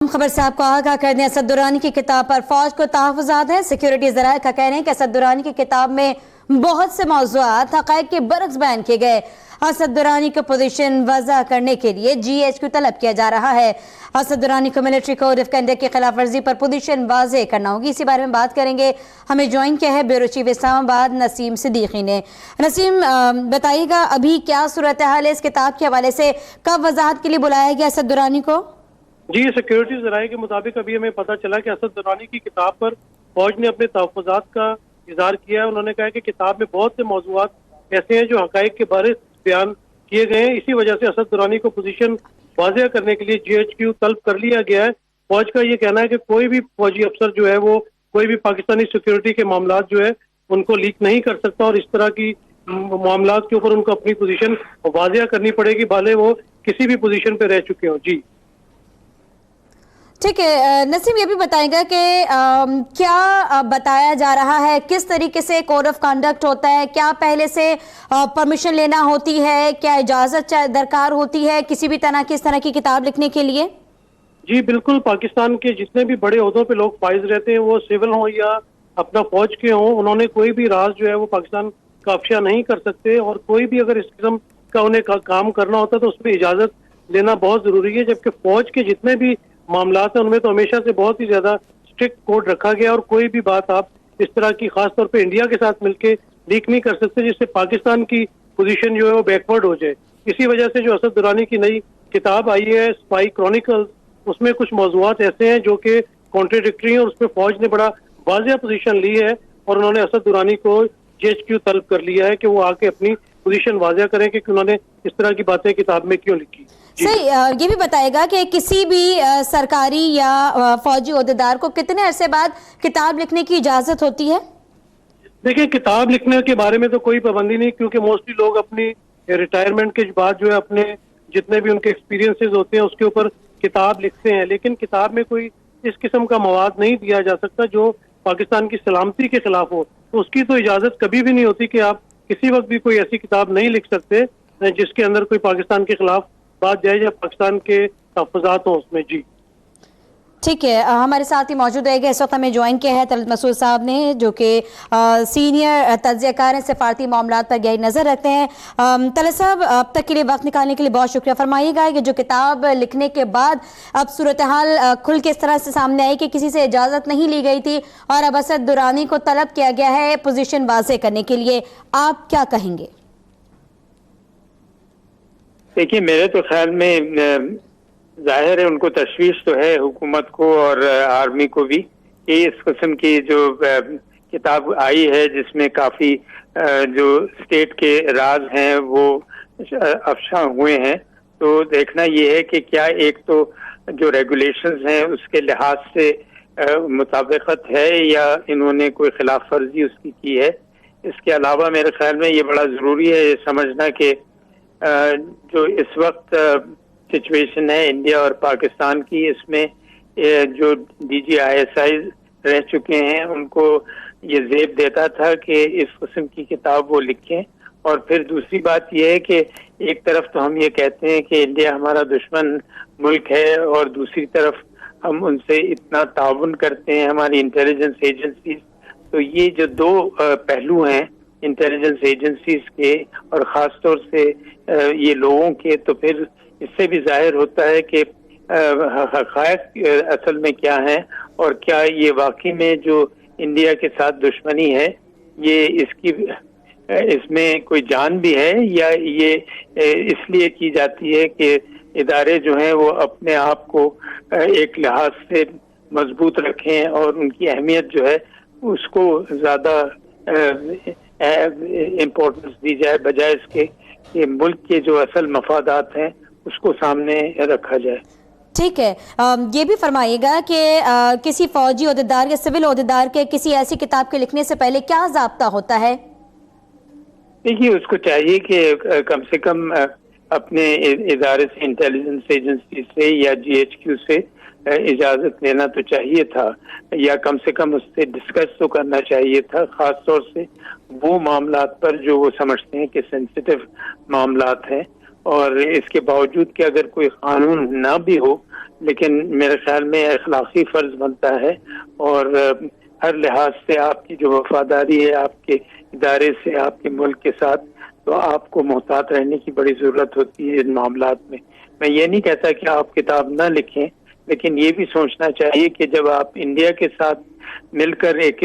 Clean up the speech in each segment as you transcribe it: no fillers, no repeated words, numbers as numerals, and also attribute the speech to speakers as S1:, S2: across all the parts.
S1: خبر سے آپ کو آگاہ کر دیں، اسد درانی کی کتاب پر فوج کو تحفظات ہیں۔ سیکیورٹی ذرائع کا کہنا ہے کہ اسد درانی کی کتاب میں بہت سے موضوعات حقائق کے برعکس بیان کیے گئے۔ اسد درانی کو پوزیشن وضع کرنے کے لیے GHQ طلب کیا جا رہا ہے۔ اسد درانی کو ملٹری کوڈ آف کنڈکٹ کی خلاف ورزی پر پوزیشن واضح کرنا ہوگی۔ اسی بارے میں بات کریں گے، ہمیں جوائن کیا ہے بیورو چیف اسلام آباد نسیم صدیقی نے۔ نسیم، بتائیے گا ابھی کیا صورتحال ہے اس کتاب کے حوالے سے، کب وضاحت کے لیے بلایا گیا اسد درانی کو؟
S2: جی، سیکیورٹی ذرائع کے مطابق ابھی ہمیں پتہ چلا کہ اسد درانی کی کتاب پر فوج نے اپنے تحفظات کا اظہار کیا ہے۔ انہوں نے کہا کہ کتاب میں بہت سے موضوعات ایسے ہیں جو حقائق کے بارے بیان کیے گئے ہیں، اسی وجہ سے اسد درانی کو پوزیشن واضح کرنے کے لیے GHQ طلب کر لیا گیا ہے۔ فوج کا یہ کہنا ہے کہ کوئی بھی فوجی افسر جو ہے وہ کوئی بھی پاکستانی سیکیورٹی کے معاملات جو ہے ان کو لیک نہیں کر سکتا، اور اس طرح کی معاملات کے اوپر ان کو اپنی پوزیشن واضح کرنی پڑے گی، بھلے وہ کسی بھی پوزیشن پہ رہ چکے ہوں۔ جی
S1: ٹھیک ہے نسیم، یہ بھی بتائیں گا کہ کیا بتایا جا رہا ہے، کس طریقے سے کوڈ آف کنڈکٹ ہوتا ہے، کیا پہلے سے پرمیشن لینا ہوتی ہے، کیا اجازت درکار ہوتی ہے کسی بھی طرح کی اس طرح کی کتاب لکھنے کے لیے؟
S2: جی بالکل، پاکستان کے جتنے بھی بڑے عہدوں پہ لوگ فائز رہتے ہیں، وہ سول ہوں یا اپنا فوج کے ہوں، انہوں نے کوئی بھی راز جو ہے وہ پاکستان کا افشا نہیں کر سکتے، اور کوئی بھی اگر اس قسم کا انہیں کام کرنا ہوتا ہے تو اس میں اجازت لینا بہت ضروری ہے، جبکہ فوج کے جتنے بھی معاملات ہیں ان میں تو ہمیشہ سے بہت ہی زیادہ اسٹرکٹ کوڈ رکھا گیا، اور کوئی بھی بات آپ اس طرح کی خاص طور پہ انڈیا کے ساتھ مل کے لیک نہیں کر سکتے جس سے پاکستان کی پوزیشن جو ہے وہ بیکورڈ ہو جائے۔ اسی وجہ سے جو اسد درانی کی نئی کتاب آئی ہے اسپائی کرونیکل، اس میں کچھ موضوعات ایسے ہیں جو کہ کانٹریڈکٹری ہیں، اور اس میں فوج نے بڑا واضح پوزیشن لی ہے، اور انہوں نے اسد درانی کو GHQ طلب کر لیا ہے کہ وہ آ کے اپنی پوزیشن واضح کریں کہ انہوں نے اس طرح کی باتیں کتاب میں کیوں لکھی۔
S1: صحیح، یہ بھی بتائے گا کہ کسی بھی سرکاری یا فوجی عہدیدار کو کتنے عرصے بعد کتاب لکھنے کی اجازت ہوتی ہے؟
S2: دیکھیں، کتاب لکھنے کے بارے میں تو کوئی پابندی نہیں، کیونکہ موسٹلی لوگ اپنی ریٹائرمنٹ کے بعد جو ہے اپنے جتنے بھی ان کے ایکسپیرینسز ہوتے ہیں اس کے اوپر کتاب لکھتے ہیں، لیکن کتاب میں کوئی اس قسم کا مواد نہیں دیا جا سکتا جو پاکستان کی سلامتی کے خلاف ہو، تو اس کی تو اجازت کبھی بھی نہیں ہوتی کہ آپ کسی وقت بھی کوئی ایسی کتاب نہیں لکھ سکتے جس کے اندر کوئی پاکستان کے خلاف بات جائے یا پاکستان کے تحفظات ہوں اس میں۔ جی
S1: ٹھیک ہے، ہمارے ساتھ ہی موجود رہے گا، اس وقت ہمیں جوائن کیا ہے طلعت مسعود صاحب نے، جو کہ سینئر تجزیہ کار ہیں، سفارتی معاملات پر گہری نظر رکھتے ہیں۔ طلعت صاحب، اب تک کے لیے وقت نکالنے کے لیے بہت شکریہ۔ فرمائیے گا کہ جو کتاب لکھنے کے بعد اب صورتحال کھل کے اس طرح سے سامنے آئی کہ کسی سے اجازت نہیں لی گئی تھی اور اب اسد درانی کو طلب کیا گیا ہے پوزیشن واضح کرنے کے لیے، آپ کیا کہیں گے؟
S3: دیکھیے، میرے تو خیال میں ظاہر ہے ان کو تشویش تو ہے، حکومت کو اور آرمی کو بھی، کہ اس قسم کی جو کتاب آئی ہے جس میں کافی جو اسٹیٹ کے راز ہیں وہ افشا ہوئے ہیں، تو دیکھنا یہ ہے کہ کیا ایک تو جو ریگولیشنز ہیں اس کے لحاظ سے مطابقت ہے یا انہوں نے کوئی خلاف ورزی اس کی ہے۔ اس کے علاوہ میرے خیال میں یہ بڑا ضروری ہے یہ سمجھنا کہ جو اس وقت سچویشن ہے انڈیا اور پاکستان کی، اس میں جو DGISI رہ چکے ہیں ان کو یہ زیب دیتا تھا کہ اس قسم کی کتاب وہ لکھیں، اور پھر دوسری بات یہ ہے کہ ایک طرف تو ہم یہ کہتے ہیں کہ انڈیا ہمارا دشمن ملک ہے، اور دوسری طرف ہم ان سے اتنا تعاون کرتے ہیں ہماری انٹیلیجنس ایجنسیز، تو یہ جو دو پہلو ہیں انٹیلیجنس ایجنسیز کے اور خاص طور سے یہ لوگوں کے، تو پھر اس سے بھی ظاہر ہوتا ہے کہ حقائق اصل میں کیا ہیں، اور کیا یہ واقعی میں جو انڈیا کے ساتھ دشمنی ہے یہ اس میں کوئی جان بھی ہے، یا یہ اس لیے کی جاتی ہے کہ ادارے جو ہیں وہ اپنے آپ کو ایک لحاظ سے مضبوط رکھیں اور ان کی اہمیت جو ہے اس کو زیادہ امپورٹنس دی جائے، بجائے اس کے کہ ملک کے جو اصل مفادات ہیں اس کو سامنے رکھا جائے۔
S1: ٹھیک ہے، یہ بھی فرمائیے گا کہ کسی فوجی عہدیدار یا سول عہدیدار کے کسی ایسی کتاب کے لکھنے سے پہلے کیا ضابطہ ہوتا ہے؟
S3: دیکھیے، اس کو چاہیے کہ کم سے کم اپنے ادارے سے، انٹیلیجنس ایجنسی سے یا GHQ سے اجازت لینا تو چاہیے تھا، یا کم سے کم اس سے ڈسکس تو کرنا چاہیے تھا، خاص طور سے وہ معاملات پر جو وہ سمجھتے ہیں کہ سینسیٹیو معاملات ہیں، اور اس کے باوجود کہ اگر کوئی قانون نہ بھی ہو لیکن میرے خیال میں اخلاقی فرض بنتا ہے اور ہر لحاظ سے آپ کی جو وفاداری ہے آپ کے ادارے سے آپ کے ملک کے ساتھ تو آپ کو محتاط رہنے کی بڑی ضرورت ہوتی ہے ان معاملات میں یہ نہیں کہتا کہ آپ کتاب نہ لکھیں لیکن یہ بھی سوچنا چاہیے کہ جب آپ انڈیا کے ساتھ مل کر ایک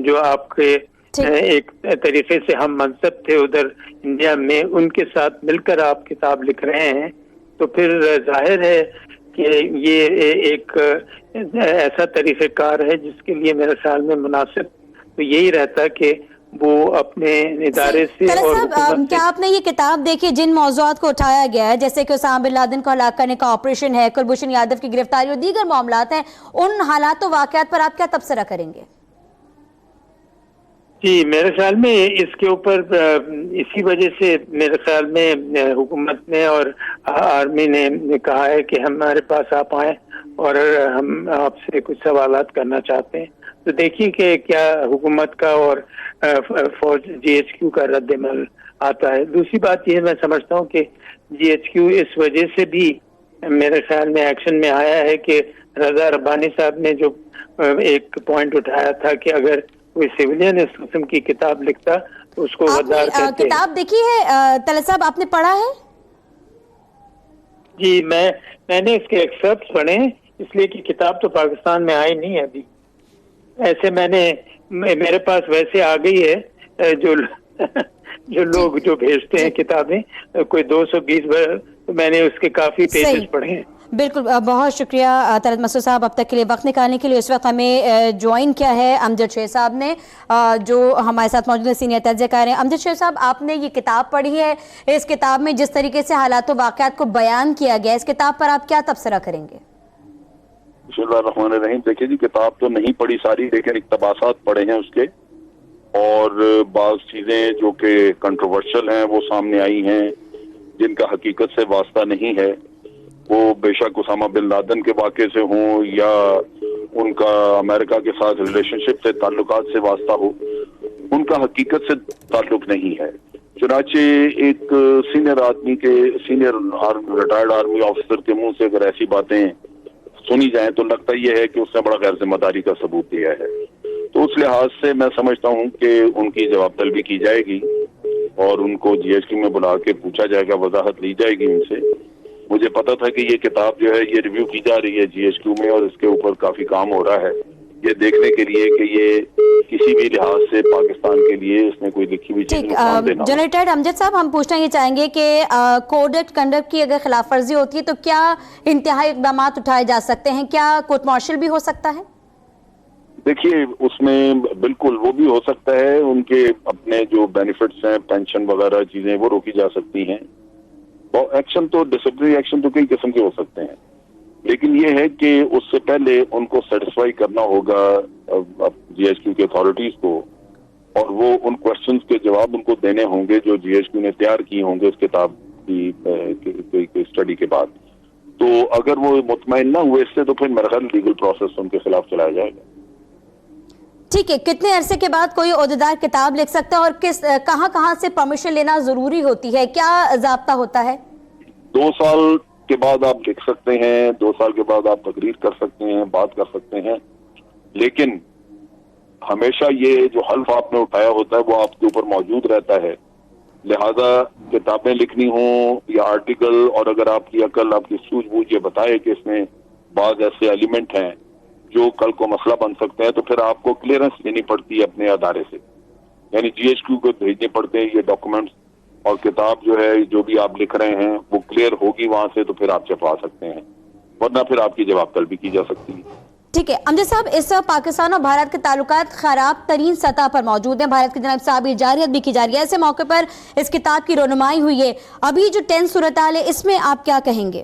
S3: جو آپ کے ایک طریقے سے ہم منصب تھے ادھر انڈیا میں ان کے ساتھ مل کر آپ کتاب لکھ رہے ہیں تو پھر ظاہر ہے کہ یہ ایک ایسا طریقہ کار ہے جس کے لیے میرے خیال میں مناسب تو یہی رہتا کہ وہ اپنے ادارے سے اور
S1: کیا آپ نے یہ کتاب دیکھی جن موضوعات کو اٹھایا گیا ہے جیسے کہ اسامہ بن لادن کو ہلاک کرنے کا آپریشن ہے کلبھوشن یادو کی گرفتاری اور دیگر معاملات ہیں ان حالات و واقعات پر آپ کیا تبصرہ کریں گے؟
S3: جی میرے خیال میں اس کے اوپر اسی وجہ سے میرے خیال میں حکومت نے اور آرمی نے کہا ہے کہ ہمارے پاس آپ آئیں اور ہم آپ سے کچھ سوالات کرنا چاہتے ہیں تو دیکھیے کہ کیا حکومت کا اور فوج جی ایچ کیو کا رد عمل آتا ہے. دوسری بات یہ میں سمجھتا ہوں کہ جی ایچ کیو اس وجہ سے بھی میرے خیال میں ایکشن میں آیا ہے کہ رضا ربانی صاحب نے جو ایک پوائنٹ اٹھایا تھا کہ اگر کوئی سیولین اس قسم کی کتاب لکھتا تو اس کو غدار کہتے ہیں.
S1: کتاب دیکھی ہے طلعت صاحب آپ نے پڑھا ہے؟
S3: جی میں نے اس کے ایکسرپٹس پڑھے اس لیے کہ کتاب تو پاکستان میں آئی نہیں ہے ابھی. ایسے میرے پاس ویسے آ گئی ہے جو لوگ جو بھیجتے ہیں کتابیں کوئی 220 میں نے اس کے کافی پیجز پڑھے ہیں.
S1: بالکل بہت شکریہ طلعت مسعود صاحب اب تک کے لیے وقت نکالنے کے لیے. اس وقت ہمیں جوائن کیا ہے امجد شیخ صاحب نے جو ہمارے ساتھ موجود ہیں سینئر تجزیہ کار ہیں. امجد شیخ صاحب آپ نے یہ کتاب پڑھی ہے اس کتاب میں جس طریقے سے حالات و واقعات کو بیان کیا گیا اس کتاب پر آپ کیا تبصرہ کریں گے؟
S4: بسم اللہ الرحمن الرحیم. دیکھیے جی کتاب تو نہیں پڑھی ساری لیکن اقتباسات پڑھے ہیں اس کے اور بعض چیزیں جو کہ کنٹروورشل ہیں وہ سامنے آئی ہیں جن کا حقیقت سے واسطہ نہیں ہے. وہ بے شک اسامہ بن لادن کے واقعے سے ہوں یا ان کا امریکہ کے ساتھ ریلیشن شپ سے تعلقات سے واسطہ ہو ان کا حقیقت سے تعلق نہیں ہے. چنانچہ ایک سینئر آدمی کے ریٹائرڈ آرمی آفیسر کے منہ سے اگر ایسی باتیں سنی جائیں تو لگتا یہ ہے کہ اس نے بڑا غیر ذمہ داری کا ثبوت دیا ہے. تو اس لحاظ سے میں سمجھتا ہوں کہ ان کی جواب طلبی کی جائے گی اور ان کو جی ایچ کیو میں بلا کے پوچھا جائے گا وضاحت لی جائے گی ان سے. مجھے پتا تھا کہ یہ کتاب جو ہے یہ ریویو کی جا رہی ہے جی ایچ کیو میں اور اس کے اوپر کافی کام ہو رہا ہے یہ دیکھنے کے لیے کہ یہ کسی بھی لحاظ سے پاکستان کے لیے اس میں کوئی لکھی ہوئی چیز نقصان دینا.
S1: جنرل ریٹائرڈ امجد صاحب ہم پوچھنا یہ چاہیں گے کہ کوڈ آف کنڈکٹ کی اگر خلاف ورزی ہوتی ہے تو کیا انتہائی اقدامات اٹھائے جا سکتے ہیں؟ کیا کورٹ مارشل بھی ہو سکتا ہے؟
S4: دیکھیے اس میں بالکل وہ بھی ہو سکتا ہے. ان کے اپنے جو بینیفٹس ہیں پینشن وغیرہ چیزیں وہ روکی جا سکتی ہیں. ایکشن تو ڈسپلنری ایکشن تو کئی قسم کے ہو سکتے ہیں لیکن یہ ہے کہ اس سے پہلے ان کو سیٹسفائی کرنا ہوگا جی ایچ کیو کی اتھارٹیز کو اور وہ ان کوشچنز کے جواب ان کو دینے ہوں گے جو جی ایچ کیو نے تیار کیے ہوں گے اس کتاب کی اسٹڈی کے بعد. تو اگر وہ مطمئن نہ ہوئے اس سے تو پھر میرا خیال لیگل پروسیس ان کے خلاف چلایا جائے گا.
S1: ٹھیک ہے. کتنے عرصے کے بعد کوئی عہدیدار کتاب لکھ سکتا ہے اور کہاں سے پرمیشن لینا ضروری ہوتی ہے؟ کیا ضابطہ ہوتا ہے؟ 2
S4: سال کے بعد آپ لکھ سکتے ہیں 2 سال کے بعد آپ تقریر کر سکتے ہیں بات کر سکتے ہیں لیکن ہمیشہ یہ جو حلف آپ نے اٹھایا ہوتا ہے وہ آپ کے اوپر موجود رہتا ہے. لہذا کتابیں لکھنی ہوں یا آرٹیکل اور اگر آپ کی عقل آپ کی سوجھ بوجھ یہ بتائے کہ اس میں بعض ایسے ایلیمنٹ ہیں جو کل کو مسئلہ بن سکتے ہیں تو پھر آپ کو کلیئرنس لینی پڑتی ہے اپنے ادارے سے یعنی جی ایچ کیو کو بھیجنے پڑتے ہیں یہ ڈاکومنٹس اور کتاب جو ہے جو بھی آپ لکھ رہے ہیں وہ کلیئر ہوگی وہاں سے تو پھر آپ چھپا سکتے ہیں ورنہ پھر آپ کی جواب طلبی کی جا سکتی ہے.
S1: ٹھیک ہے. امجد صاحب اس وقت پاکستان اور بھارت کے تعلقات خراب ترین سطح پر موجود ہیں. بھارت کی جناب صاحب جارحیت بھی کی جا رہی ہے. ایسے موقع پر اس کتاب کی رونمائی ہوئی ہے. ابھی جو ٹینس صورتحال ہے اس میں آپ کیا کہیں گے؟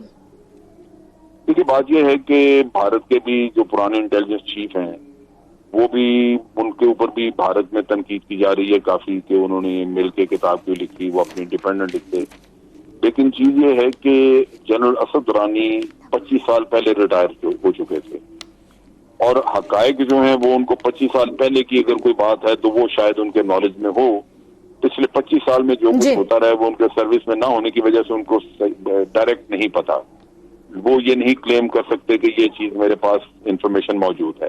S4: دیکھیے بات یہ ہے کہ بھارت کے بھی جو پرانے انٹیلیجنس چیف ہیں وہ بھی ان کے اوپر بھی بھارت میں تنقید کی جا رہی ہے کافی کہ انہوں نے مل کے کتاب کیوں لکھی وہ اپنی انڈیپینڈنٹ لکھتے. لیکن چیز یہ ہے کہ جنرل اسد درانی 25 سال پہلے ریٹائر ہو چکے تھے اور حقائق جو ہیں وہ ان کو 25 سال پہلے کی اگر کوئی بات ہے تو وہ شاید ان کے نالج میں ہو پچھلے 25 سال میں جو کچھ
S1: جی
S4: ہوتا رہا ہے وہ ان کے سروس میں نہ ہونے کی وجہ سے ان کو ڈائریکٹ نہیں پتا. وہ یہ نہیں کلیم کر سکتے کہ یہ چیز میرے پاس انفارمیشن موجود ہے.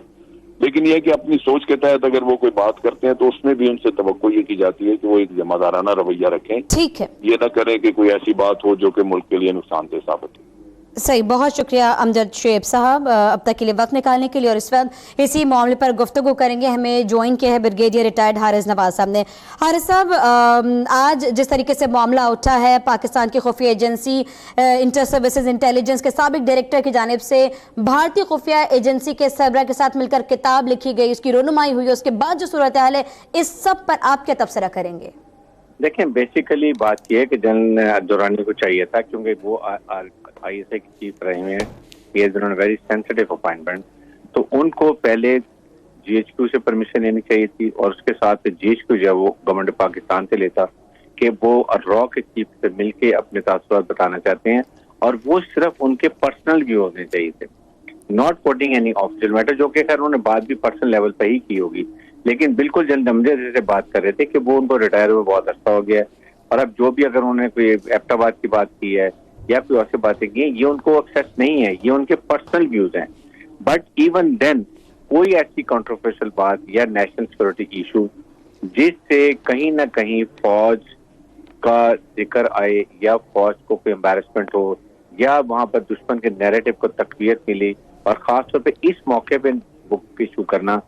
S4: لیکن یہ کہ اپنی سوچ کے تحت اگر وہ کوئی بات کرتے ہیں تو اس میں بھی ان سے توقع یہ کی جاتی ہے کہ وہ ایک ذمہ دارانہ رویہ رکھیں.
S1: ٹھیک ہے,
S4: یہ نہ کریں کہ کوئی ایسی بات ہو جو کہ ملک کے لیے نقصان دہ ثابت ہو.
S1: صحیح. بہت شکریہ امجد شعیب صاحب اب تک کے لیے وقت نکالنے کے لیے, اور اس وقت اسی معاملے پر گفتگو کریں گے. ہمیں جوائن کیا ہے بریگیڈیئر ریٹائرڈ حارث نواز صاحب نے. حارث صاحب, آج جس طریقے سے معاملہ اٹھا ہے, پاکستان کی خفیہ ایجنسی انٹر سروسز انٹیلیجنس کے سابق ڈائریکٹر کی جانب سے بھارتی خفیہ ایجنسی کے سربراہ کے ساتھ مل کر کتاب لکھی گئی, اس کی رونمائی ہوئی, اس کے بعد جو صورتحال ہے, اس سب پر آپ کیا تبصرہ کریں گے؟
S5: دیکھیں, بیسیکلی بات یہ ہے کہ جنرل درانی کو چاہیے تھا, کیونکہ وہ آئی ایس اے کی چیف رہے ہیں, ہی از آن ویری سینسٹیو اپائنٹمنٹ, تو ان کو پہلے جی ایچ کیو سے پرمیشن لینی چاہیے تھی, اور اس کے ساتھ جی ایچ کیو جو ہے وہ گورنمنٹ پاکستان سے لیتا کہ وہ را کے چیف سے مل کے اپنے تاثرات بتانا چاہتے ہیں, اور وہ صرف ان کے پرسنل ویو ہونے چاہیے تھے, not quoting any official matter, جو کہ خیر انہوں نے بات بھی پرسنل لیول پہ ہی کی ہوگی. لیکن بالکل جلد امجد سے بات کر رہے تھے کہ وہ ان کو ریٹائر ہوئے بہت عرصہ ہو گیا ہے, اور اب جو بھی اگر انہوں نے کوئی ایبٹ آباد کی بات کی ہے یا کوئی اور سی باتیں کی ہیں, یہ ان کو ایکسیس نہیں ہے, یہ ان کے پرسنل ویوز ہیں. بٹ ایون دین کوئی ایسی کنٹروورشل بات یا نیشنل سیکورٹی ایشو جس سے کہیں نہ کہیں فوج کا ذکر آئے یا فوج کو کوئی امبیرسمنٹ ہو یا وہاں پر دشمن کے نیریٹو کو تقویت ملی, اور خاص طور پہ اس موقع پہ بک ایشو کرنا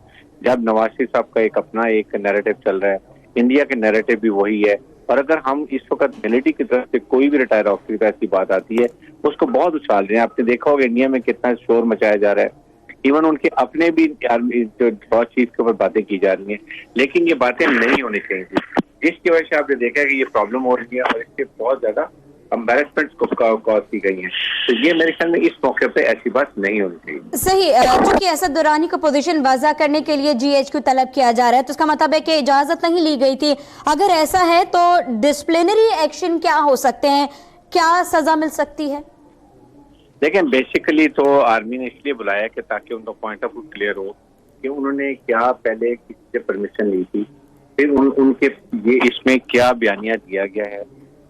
S5: جب نواز شریف صاحب کا ایک اپنا ایک نیریٹو چل رہا ہے, انڈیا کے نیریٹو بھی وہی ہے, اور اگر ہم اس وقت ملٹری کی طرف سے کوئی بھی ریٹائر آفیسر پہ ایسی بات آتی ہے اس کو بہت اچھال رہے ہیں. آپ نے دیکھا ہوگا انڈیا میں کتنا شور مچایا جا رہا ہے, ایون ان کے اپنے بھی جو فوج چیف کے اوپر باتیں کی جا رہی ہیں, لیکن یہ باتیں نہیں ہونی چاہیے تھی, جس کی وجہ سے آپ نے دیکھا کہ یہ پرابلم ہو رہی ہے اور اس سے بہت زیادہ امبیرسمنٹ کو کاز کی گئی ہیں. تو یہ میرے خیال میں اس موقع پہ ایسی بات نہیں ہونی چاہیے.
S1: صحیح. چونکہ اسد درانی کو پوزیشن واضح کرنے کے لیے جی ایچ کیو طلب کیا جا رہا ہے, تو اس کا مطلب ہے کہ اجازت نہیں لی گئی تھی. اگر ایسا ہے تو ڈسپلینری ایکشن کیا ہو سکتے ہیں, کیا سزا مل سکتی ہے؟
S5: دیکھیں, بیسیکلی تو آرمی نے اس لیے بلایا کہ تاکہ ان کا پوائنٹ آف ویو کلیئر ہو کہ انہوں نے کیا پہلے کسی سے پرمیشن لی تھی, پھر ان کے یہ اس میں کیا بیانیہ دیا گیا ہے,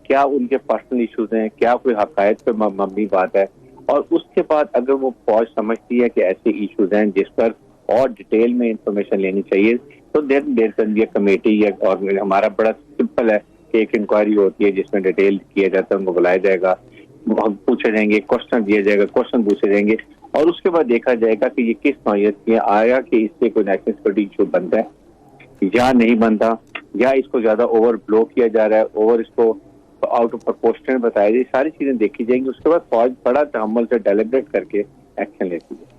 S5: کیا ان کے پرسنل ایشوز ہیں, کیا کوئی حقائق پہ مبنی بات ہے, اور اس کے بعد اگر وہ فوج سمجھتی ہے کہ ایسے ایشوز ہیں جس پر اور ڈیٹیل میں انفارمیشن لینی چاہیے, تو then there can be a committee, اور ہمارا بڑا سمپل ہے کہ ایک انکوائری ہوتی ہے جس میں ڈیٹیل کیا جاتا ہے, ان کو بلایا جائے گا, پوچھے جائیں گے, کوشچن دیا جائے گا, کوشچن پوچھے جائیں گے, اور اس کے بعد دیکھا جائے گا کہ یہ کس نوعیت کی آیا, کہ اس سے کوئی نیشنل سیکورٹی ایشو بنتا ہے یا نہیں بنتا, یا اس کو زیادہ اوور بلو کیا جا رہا ہے, اوور اس کو آؤٹ آف پرپورشن بتایا جائے. ساری چیزیں دیکھی جائیں گی, اس کے بعد فوج بڑا تحمل سے ڈیلیبریٹ کر کے ایکشن لیتی ہے.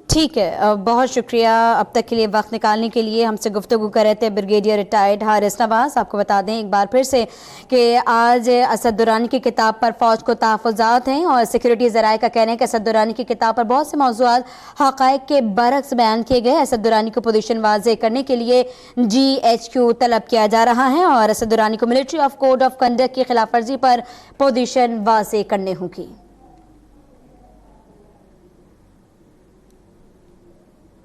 S1: ٹھیک ہے, بہت شکریہ اب تک کے لیے وقت نکالنے کے لیے. ہم سے گفتگو کر رہے تھے بریگیڈیئر ریٹائرڈ حارث نواز. آپ کو بتا دیں ایک بار پھر سے کہ آج اسد درانی کی کتاب پر فوج کو تحفظات ہیں, اور سیکورٹی ذرائع کا کہنا ہے کہ اسد درانی کی کتاب پر بہت سے موضوعات حقائق کے برعکس بیان کیے گئے. اسد درانی کو پوزیشن واضح کرنے کے لیے جی ایچ کیو طلب کیا جا رہا ہے, اور اسد درانی کو military of code of conduct کی خلاف ورزی پر پوزیشن واضح کرنے ہوگی.